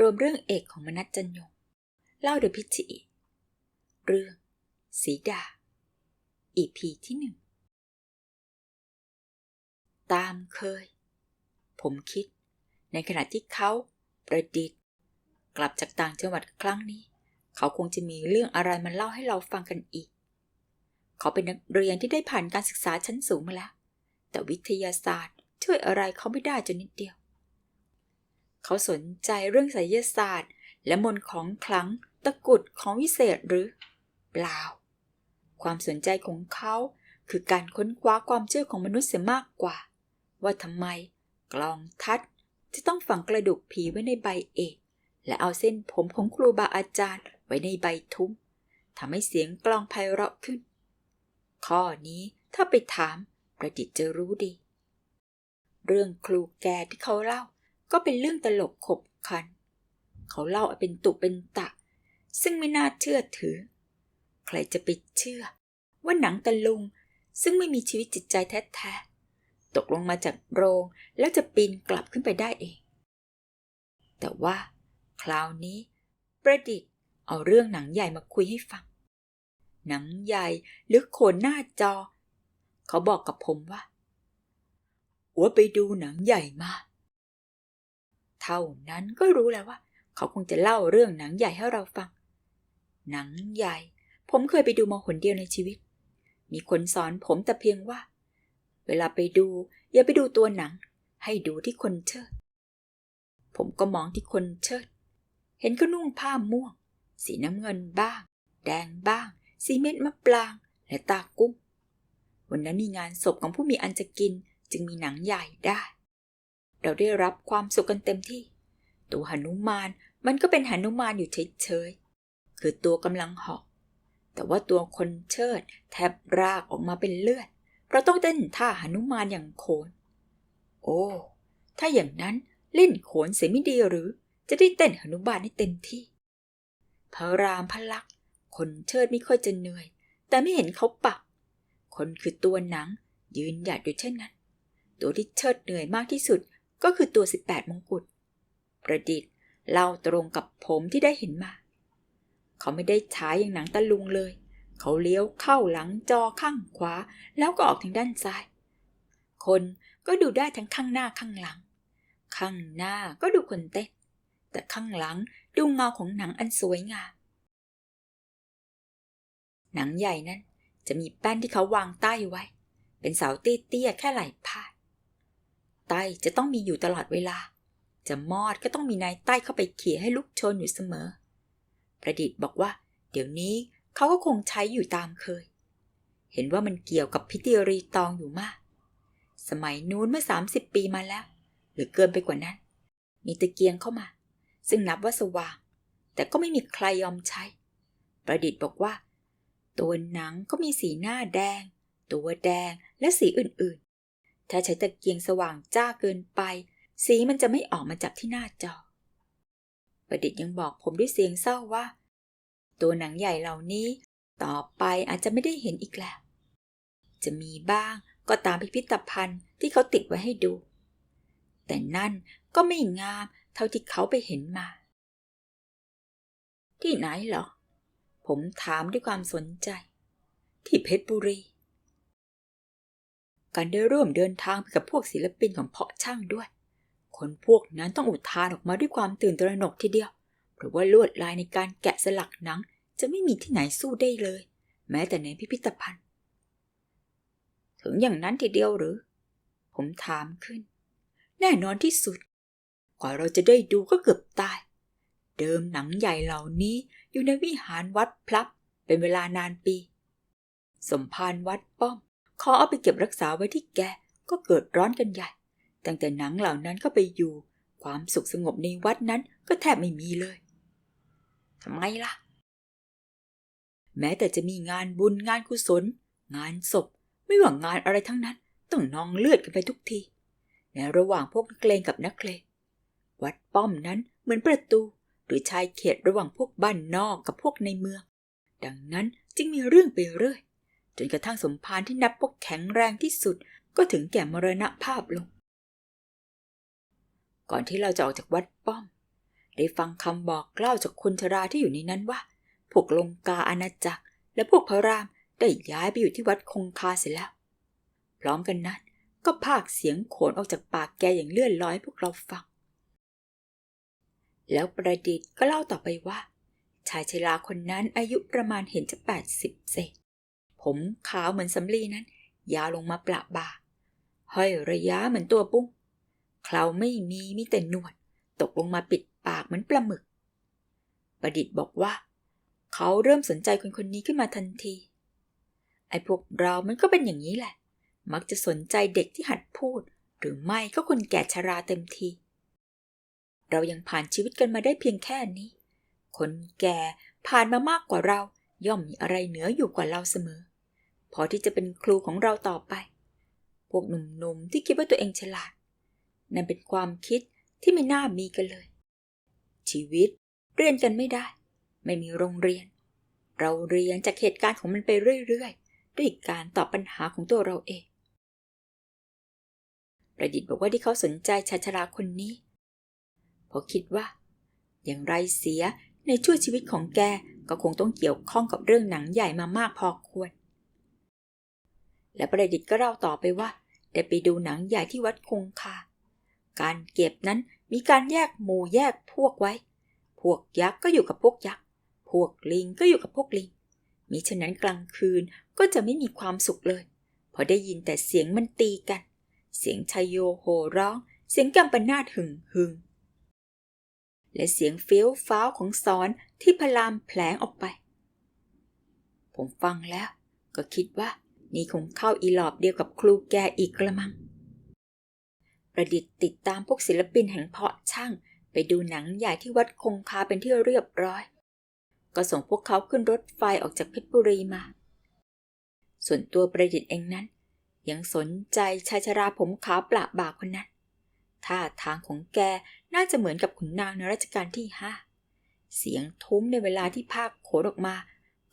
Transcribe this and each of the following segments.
รวมเรื่องเอกของมนัสจันยงเล่าโดยพิชชีเรื่องสีดา EP ที่ 1ตามเคยผมคิดในขณะที่เขาประดิษฐ์กลับจากต่างจังหวัดครั้งนี้เขาคงจะมีเรื่องอะไรมาเล่าให้เราฟังกันอีกเขาเป็นนักเรียนที่ได้ผ่านการศึกษาชั้นสูงมาแล้วแต่วิทยาศาสตร์ช่วยอะไรเขาไม่ได้จนนิดเดียวเขาสนใจเรื่องไสยศาสตร์และมนต์ของขลังตะกรุดของวิเศษหรือเปล่าความสนใจของเขาคือการค้นคว้าความเชื่อของมนุษย์เสียมากกว่าว่าทำไมกลองทัดจะต้องฝังกระดูกผีไว้ในใบเอกและเอาเส้นผมของครูบาอาจารย์ไว้ในใบทุ้มทำให้เสียงกลองไพเราะขึ้นข้อนี้ถ้าไปถามประดิษฐ์จะรู้ดีเรื่องครูแกที่เขาเล่าก็เป็นเรื่องตลกขบขันเขาเล่าเป็นตุเป็นตะซึ่งไม่น่าเชื่อถือใครจะไปเชื่อว่าหนังตะลุงซึ่งไม่มีชีวิตจิตใจแท้ๆตกลงมาจากโรงแล้วจะปีนกลับขึ้นไปได้เองแต่ว่าคราวนี้ประดิษฐ์เอาเรื่องหนังใหญ่มาคุยให้ฟังหนังใหญ่ลึกโขนหน้าจอเขาบอกกับผมว่าไปดูหนังใหญ่มาเท่านั้นก็รู้แล้วว่าเขาคงจะเล่าเรื่องหนังใหญ่ให้เราฟังหนังใหญ่ผมเคยไปดูมาหนเดียวในชีวิตมีคนสอนผมแต่เพียงว่าเวลาไปดูอย่าไปดูตัวหนังให้ดูที่คนเชิดผมก็มองที่คนเชิดเห็นเขานุ่งผ้าม่วงสีน้ำเงินบ้างแดงบ้างสีเม็ดมะปรางและตากุ้งวันนั้นมีงานศพของผู้มีอันจะกินจึงมีหนังใหญ่ได้เราได้รับความสุขกันเต็มที่ตัวหนุมานมันก็เป็นหนุมานอยู่เฉยๆคือตัวกำลังเหาะแต่ว่าตัวคนเชิดแทบรากออกมาเป็นเลือดเราต้องเต้นท่าหนุมานอย่างโขนโอ้ถ้าอย่างนั้นเล่นโขนเสียไม่ดีหรือจะได้เต้นหนุมานให้เต็มที่พระรามพระลักษณ์คนเชิดไม่ค่อยจะเหนื่อยแต่ไม่เห็นเขาปักคนคือตัวหนังยืนหยัดอยู่เช่นนั้นตัวที่เชิดเหนื่อยมากที่สุดก็คือตัว18มงกุฎประดิษฐ์เล่าตรงกับผมที่ได้เห็นมาเขาไม่ได้ฉายอย่างหนังตะลุงเลยเขาเลี้ยวเข้าหลังจอข้างขวาแล้วก็ออกทางด้านซ้ายคนก็ดูได้ทั้งข้างหน้าข้างหลังข้างหน้าก็ดูคนเต้นแต่ข้างหลังดูเงาของหนังอันสวยงามหนังใหญ่นั้นจะมีแป้นที่เขาวางใต้ไว้เป็นเสาเตี้ยๆแค่ไหล่พาดใต้จะต้องมีอยู่ตลอดเวลาจะมอดก็ต้องมีนายใต้เข้าไปเขี่ยให้ลุกโชนอยู่เสมอประดิษฐ์บอกว่าเดี๋ยวนี้เขาก็คงใช้อยู่ตามเคยเห็นว่ามันเกี่ยวกับพิธีรีตองอยู่มากสมัยนู้นเมื่อ30 ปีมาแล้วหรือเกินไปกว่านั้นมีตะเกียงเข้ามาซึ่งนับว่าสว่างแต่ก็ไม่มีใครยอมใช้ประดิษฐ์บอกว่าตัวหนังก็มีสีหน้าแดงตัวแดงและสีอื่นๆถ้าใช้ตะเกียงสว่างจ้าเกินไปสีมันจะไม่ออกมาจากที่หน้าจอประดิษฐ์ยังบอกผมด้วยเสียงเศร้าว่าตัวหนังใหญ่เหล่านี้ต่อไปอาจจะไม่ได้เห็นอีกแล้วจะมีบ้างก็ตามพิพิธภัณฑ์ที่เขาติดไว้ให้ดูแต่นั่นก็ไม่งามเท่าที่เขาไปเห็นมาที่ไหนเหรอผมถามด้วยความสนใจที่เพชรบุรีการได้ร่วมเดินทางไปกับพวกศิลปินของเพาะช่างด้วยคนพวกนั้นต้องอุทานออกมาด้วยความตื่นตระหนกทีเดียวเพราะว่าลวดลายในการแกะสลักหนังจะไม่มีที่ไหนสู้ได้เลยแม้แต่ในพิพิธภัณฑ์ถึงอย่างนั้นทีเดียวหรือผมถามขึ้นแน่นอนที่สุดกว่าเราจะได้ดูก็เกือบตายเดิมหนังใหญ่เหล่านี้อยู่ในวิหารวัดพลับเป็นเวลานานปีสมภารวัดป้อมขอเอาไปเก็บรักษาไว้ที่แกก็เกิดร้อนกันใหญ่ตั้งแต่หนังเหล่านั้นเข้าไปอยู่ความสุขสงบในวัดนั้นก็แทบไม่มีเลยทำไมล่ะแม้แต่จะมีงานบุญงานกุศลงานศพไม่ว่างานอะไรทั้งนั้นต้องนองเลือดกันไปทุกทีในระหว่างพวกนักเลงกับนักเลงวัดป้อมนั้นเหมือนประตูหรือชายเขตระหว่างพวกบ้านนอกกับพวกในเมืองดังนั้นจึงมีเรื่องไปเรื่อยจนกระทั่งสมภารที่นับว่าแข็งแรงที่สุดก็ถึงแก่มรณภาพลงก่อนที่เราจะออกจากวัดป้อมไ ได้ฟังคำบอกเล่าจากคนชราที่อยู่ในนั้นว่าพวกลงกาอาณาจักรและพวกพระรามได้ย้ายไปอยู่ที่วัดคงคาเสียแล้วพร้อมกันนั้นก็พากย์เสียงโขนออกจากปากแกอย่างเลื่อนลอยพวกเราฟังแล้วประดิษฐ์ก็เล่าต่อไปว่าชายชราคนนั้นอายุประมาณเห็นจะ80 เศษผมขาวเหมือนสำลีนั้นยาวลงมาประบ่าห้อยระยะเหมือนตัวปุ้งเคราไม่มีแต่หนวดตกลงมาปิดปากเหมือนปลาหมึกประดิษฐ์บอกว่าเขาเริ่มสนใจคนนี้ขึ้นมาทันทีไอ้พวกเรามันก็เป็นอย่างนี้แหละมักจะสนใจเด็กที่หัดพูดหรือไม่ก็คนแก่ชราเต็มทีเรายังผ่านชีวิตกันมาได้เพียงแค่นี้คนแก่ผ่านมามากกว่าเราย่อมมีอะไรเหนืออยู่กว่าเราเสมอพอที่จะเป็นครูของเราต่อไปพวกหนุ่มๆที่คิดว่าตัวเองฉลาดนั่นเป็นความคิดที่ไม่น่ามีกันเลยชีวิตเรียนกันไม่ได้ไม่มีโรงเรียนเราเรียนจากเหตุการณ์ของมันไปเรื่อยๆด้วยการตอบปัญหาของตัวเราเองประดิษฐ์บอกว่าที่เขาสนใจชายชราคนนี้เพราะคิดว่าอย่างไรเสียในช่วงชีวิตของแกก็คงต้องเกี่ยวข้องกับเรื่องหนังใหญ่มามากพอควรและประดิษฐ์ก็เล่าต่อไปว่าได้ไปดูหนังใหญ่ที่วัดคงคาการเก็บนั้นมีการแยกหมู่แยกพวกไว้พวกยักษ์ก็อยู่กับพวกยักษ์พวกลิงก็อยู่กับพวกลิงมิฉะนั้นกลางคืนก็จะไม่มีความสุขเลยพอได้ยินแต่เสียงมันตีกันเสียงชายโยโห่ร้องเสียงกัมปนาตหึงและเสียงเฟี้ยวฟ้าวของศรที่พลามแผลงออกไปผมฟังแล้วก็คิดว่านี่คงเข้าอีหลอบเดียวกับครูแกอีกกระมังประดิษฐ์ติดตามพวกศิลปินแห่งเพาะช่างไปดูหนังใหญ่ที่วัดคงคาเป็นที่เรียบร้อยก็ส่งพวกเขาขึ้นรถไฟออกจากเพชรบุรีมาส่วนตัวประดิษฐ์เองนั้นยังสนใจชายชราผมขาวประบ่าคนนั้นท่าทางของแกน่าจะเหมือนกับขุนนางในรัชกาลที่5เสียงทุ้มในเวลาที่พากย์โขนออกมา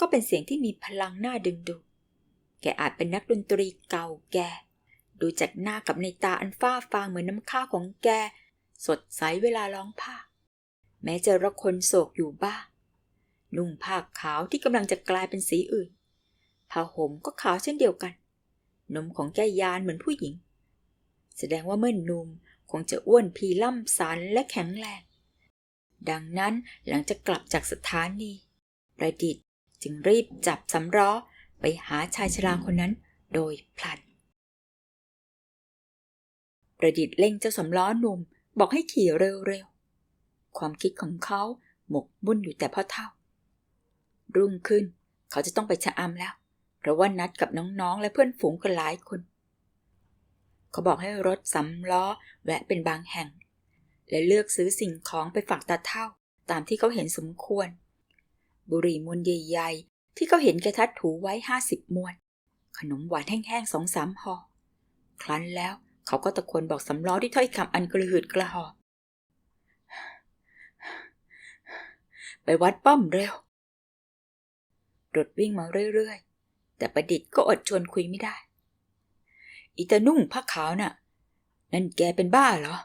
ก็เป็นเสียงที่มีพลังน่าดึงดูดแกอาจเป็นนักดนตรีเก่าแก่ดูจากหน้ากับในตาอันฟ้าฟางเหมือนน้ำข้าวของแกสดใสเวลาร้องผ้าแม้จะระคนโศกอยู่บ้างนุ่งผ้าขาวที่กำลังจะกลายเป็นสีอื่นผ้าห่มก็ขาวเช่นเดียวกันนมของแกยานเหมือนผู้หญิงแสดงว่าเมื่อนุ่มคงจะอ้วนพีล่ำสันและแข็งแรงดังนั้นหลังจากกลับจากสถานีประดิษฐ์จึงรีบจับสำล้อไปหาชายชราคนนั้นโดยพลันประดิษฐ์เร่งเจ้าสำล้อหนุ่มบอกให้ขี่เร็วๆความคิดของเขาหมกมุ่นอยู่แต่พ่อเฒ่ารุ่งขึ้นเขาจะต้องไปชะอำแล้วเพราะว่านัดกับน้องๆและเพื่อนฝูงกันหลายคนเขาบอกให้รถสำล้อแวะเป็นบางแห่งและเลือกซื้อสิ่งของไปฝากตาเฒ่าตามที่เขาเห็นสมควรบุหรี่มวนใหญ่ๆที่เขาเห็นแกทัดถูไว้50 มวนขนมหวานแห้งๆ2-3 ห่อครั้นแล้วเขาก็ตะโกนบอกสำล้อที่ถ้อยคำอันกระหืดกระหอบไปวัดป้อมเร็วรถวิ่งมาเรื่อยๆแต่ประดิษฐ์ก็อดชวนคุยไม่ได้อีตานุ่งผ้าขาวน่ะนั่นแกเป็นบ้าเหรอ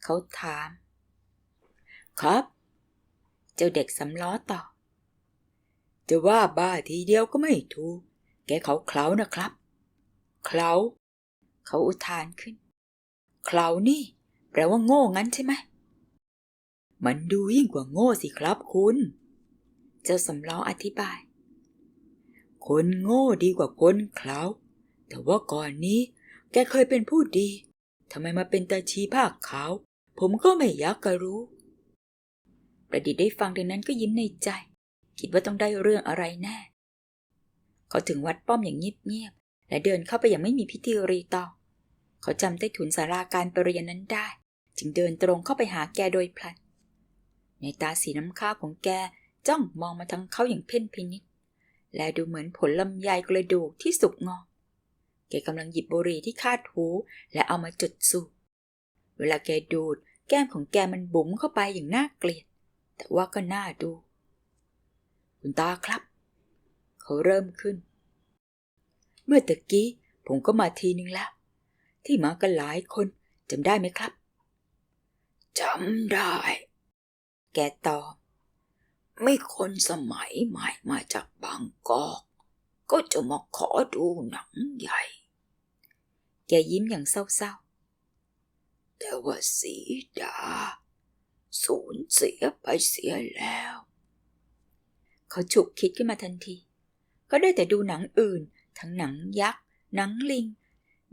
เขาถามครับเจ้าเด็กสำล้อตอบจะว่าบ้าทีเดียวก็ไม่ถูกแกเขาเคล้านะครับเคล้าเขาอุทานขึ้นเคล้านี่แปลว่าโง่งั้นใช่ไหมมันดูยิ่งกว่าโง่สิครับคุณเจ้าสำล้ออธิบายคนโง่ดีกว่าคนเคล้าแต่ว่าก่อนนี้แกเคยเป็นผู้ดีทำไมมาเป็นตาชีผ้าขาวผมก็ไม่อยากจะรู้ประดิษฐ์ได้ฟังดังนั้นก็ยิ้มในใจคิดว่าต้องได้เรื่องอะไรแน่เขาถึงวัดป้อมอย่างเงียบๆและเดินเข้าไปอย่างไม่มีพิธีรีตองเขาจำใต้ถุนศาลาการประเรียนนั้นได้จึงเดินตรงเข้าไปหาแกโดยพลันในตาสีน้ำข้าวของแกจ้องมองมาทางเขาอย่างเพ่นพินิจและดูเหมือนผลลำไยกระดูกที่สุกงอแกกำลังหยิบบุหรี่ที่คาดหูและเอามาจุดสูบเวลาแกดูดแก้มของแกมันบุ๋มเข้าไปอย่างน่าเกลียดแต่ว่าก็น่าดูคุณตาครับเขาเริ่มขึ้นเมื่อตะกี้ผมก็มาทีนึงแล้วที่มากันหลายคนจำได้ไหมครับจำได้ แกตอบไม่คนสมัยใหม่มาจากบางกอกก็จะมาขอดูหนังใหญ่แกยิ้มอย่างเศร้าๆแต่ว่าสีดาสูญเสียไปเสียแล้วเขาฉุกคิดขึ้นมาทันทีก็ได้แต่ดูหนังอื่นทั้งหนังยักษ์หนังลิง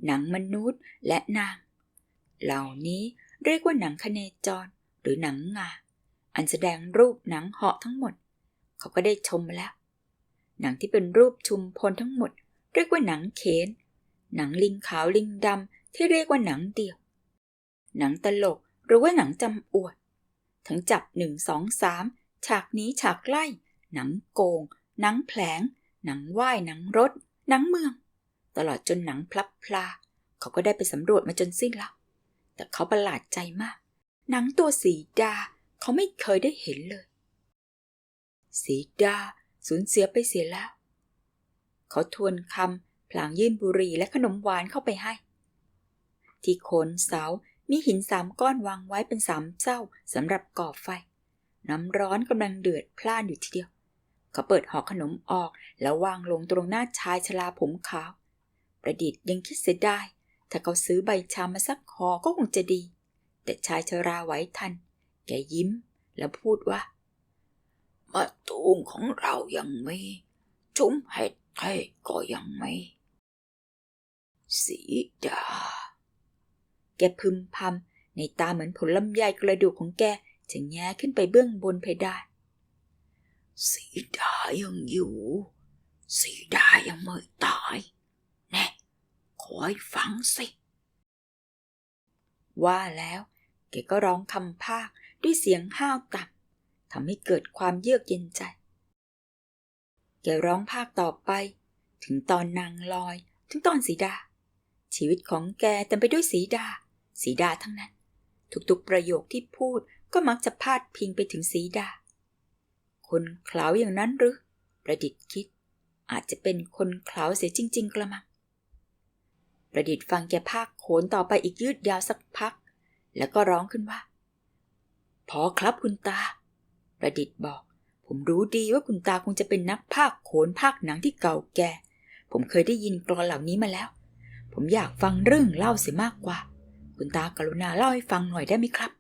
หนังมนุษย์และนางเหล่านี้เรียกว่าหนังคเนจรหรือหนังงาอันแสดงรูปหนังเหาะทั้งหมดเขาก็ได้ชมมาแล้วหนังที่เป็นรูปชุมพลทั้งหมดเรียกว่าหนังเขนหนังลิงขาวลิงดำที่เรียกว่าหนังเดี่ยวหนังตลกหรือว่าหนังจำอวดทั้งจับ1 2 3ฉากนี้ฉากไล่หนังโกงหนังแผลงหนังว่ายหนังรถหนังเมืองตลอดจนหนังพลับพลาเขาก็ได้ไปสำรวจมาจนสิ้นแล้วแต่เขาประหลาดใจมากหนังตัวสีดาเขาไม่เคยได้เห็นเลยสีดาสูญเสียไปเสียแล้วเขาทวนคำพลางยื่นบุหรี่และขนมหวานเข้าไปให้ที่โคนเสามีหิน3 ก้อนวางไว้เป็น3เจ้าสำหรับก่อไฟน้ำร้อนกำลังเดือดพล่านอยู่ทีเดียวเขาเปิดห่อขนมออกแล้ววางลงตรงหน้าชายชราผมขาวประดิษฐ์ยังคิดเสียดายถ้าเขาซื้อใบชามาสักห่อก็คงจะดีแต่ชายชราไว้ทันแกยิ้มแล้วพูดว่ามะตูมของเรายังมีจุ้มเห็ดไทยก็ยังมีสีดาแกพึมพำในตาเหมือนผลลำไยกระดูกของแกจะแง้ขึ้นไปเบื้องบนเพดานสีดายังอยู่สีดายังไม่ตายแน่ขอให้ฟังสิว่าแล้วแกก็ร้องคำภาคด้วยเสียงห้าวต่ำทำให้เกิดความเยือกเย็นใจแกร้องภาคต่อไปถึงตอนนางลอยถึงตอนสีดาชีวิตของแกเต็มไปด้วยสีดาทั้งนั้นทุกๆประโยคที่พูดก็มักจะพาดพิงไปถึงสีดาคนเขลาอย่างนั้นหรือประดิษฐ์คิดอาจจะเป็นคนเขลาเสียจริงๆกระมังประดิษฐ์ฟังแกภาคโขนต่อไปอีกยืดยาวสักพักแล้วก็ร้องขึ้นว่าพอครับคุณตาประดิษฐ์บอกผมรู้ดีว่าคุณตาคงจะเป็นนักภาคโขนภาคหนังที่เก่าแก่ผมเคยได้ยินกลอนเหล่านี้มาแล้วผมอยากฟังเรื่องเล่าเสียมากกว่าคุณตากรุณาเล่าให้ฟังหน่อยได้ไหมครับ